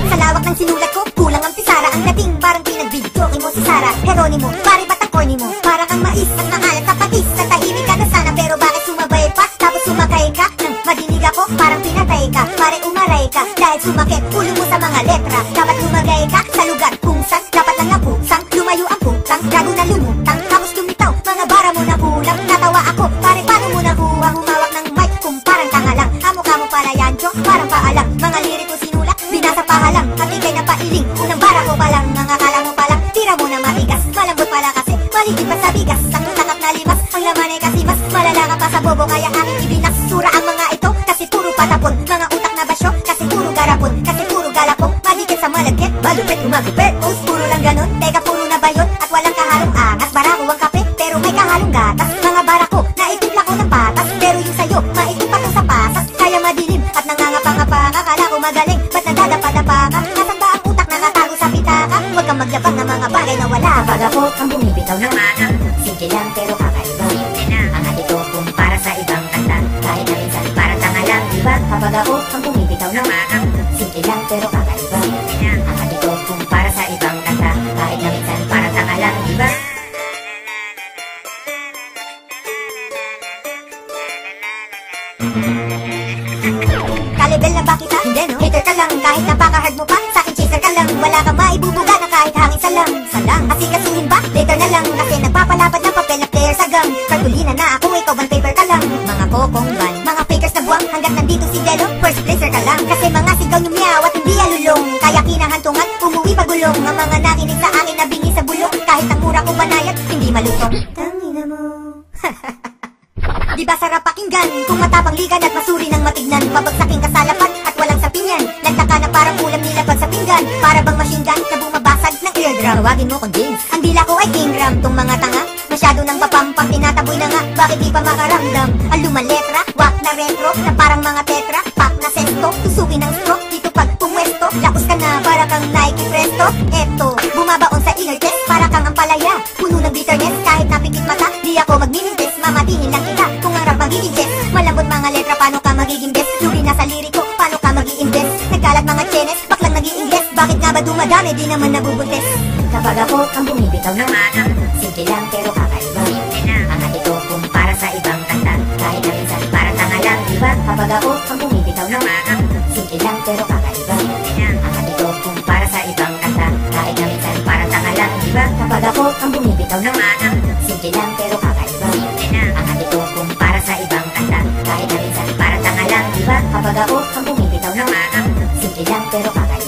Sa lawak ng sinulat ko, kulang ang pisara. Ang dating parang pinagbidyoke mo si Sarah Geronimo. Pare ba't ang corny mo? Para kang mais at maalat sa patis. Natahimik ka na sana pero bakit sumabay pa? Tapos sumakay ka nang madinig ako, parang pinatay ka. Pare umaray ka dahil sumakit ulo mo sa mga letra. Dapat lumagay ka sa lugar kung saan dapat lang napusang. Lumayo ang putang, gago na lumutang. Tapos lumitaw, mga bara mo na kulang. Natawa ako, pare paano mo nakuha? Humawak ng mic kung parang tanga lang. Amukha mo pala yan, Chok, parang paalang. Mga liriko sinulat, binasa pahalang. Katigay na pailing, unang bara ko palang. Mga kala mo palang, tira mo na matigas. Malambot pala kasi, maligid pa sa bigas. Ang takap na limas, ang laman ay kasi mas malala ka pa sa bobo, kaya aking ibinas. Sura ang mga ito, kasi puro patapon. Mga utak na basyo, kasi puro garapon. Kasi puro galapong, maligid sa malagkit. Balupit, umagupit, post, puro lang ganon. Teka, puro na ba yun? At walang kahalong angas. Barako ang kape, pero may kahalong gatas. Mga barako, naitimpla ko ng patas. Pero yung sayo, maitimpa to sa pasas. Kaya madilim, at nangangapanga-panga. Kala ko magaling, ba't nadadapa-dapa ka? Nasaan ba ang utak nakatago sa pitaka? Huwag kang maglabang ng mga bagay na wala. Pag ako ang bumibitaw ng maang, simple lang pero kakaiba. Ang atito kumpara sa ibang kanta, kahit na minsan parang tanga lang, diba? Kapag ako ang bumibitaw ng maang, simple lang pero kakaiba. Ang atito kumpara sa ibang kanta, kahit na minsan parang tanga lang, diba? Kalibel na ba kita? Hindi no? Hater ka lang, kahit napaka-hard mo pa. Sa'kin chaser ka lang, wala ka maibubuga na kahit hangin sa lang. Salang, asikasuhin ba? Later na lang, kasi nagpapalapad ng papel na player sa gang. Kartulina na ako, ikaw bang paper ka lang? Mga kokong ban, mga fakers na buwang. Hanggat nandito si Delo, first placer ka lang. Kasi mga sigaw nyo meow at hindi alulong. Kaya kinahantungan, umuwi pagulong. Ang mga nakinig sa akin na bingi sa bulong. Kahit ang mura ko banayat, hindi malutong. Tangina mo. Di ba sarap pakinggan? Kung matapang ligan at masuri ng matignan. Babagsaking kasalapan at walang sapinyan. Nagtaka na parang ulam nilapag sa pinggan. Para bang machine gun na bumabasag ng eardrum. Tawagin mo kong James. Ang dila ko ay King Ram. Tong mga tanga, masyado ng papampang. Tinataboy na nga, bakit di pa makaramdam? Ang lumang letra, wak na retro. Na parang mga tetra, pak na sesto. Tusukin ng stroke, dito pag pumwesto. Lapos ka na, para kang Nike Presto. Eto, bumabaon sa inner chest. Para kang ampalaya, puno ng bitterness. Kahit napikit mata, di ako magninintes. Mamatihin lang kita kung ang rap magiging chess. Malambot mga letra, paano ka magiging best? Lugi na sa liriko, paano ka mag-i-invest? Nagkalat mga chenes, baklang nag-i-ingles. Bakit nga ba dumadami, di naman nabubuntes? Kapag ako ang bumibitaw ng maang, simple lang pero kakaiba. Ang atito kumpara sa ibang kanta, kahit na minsan parang tanga lang, diba? Kapag ako ang bumibitaw ng maang, simple lang pero kakaiba. Ang atito kumpara sa ibang kanta, kahit na minsan parang tanga lang, diba? Kapag ako ang bumibitaw ng maang, simple lang pero kakaiba. Ang atito kumpara sa ibang kanta, kahit na minsan parang tanga lang, diba? Kapag ako ang bumibitaw ng maang, simple lang pero kakaiba.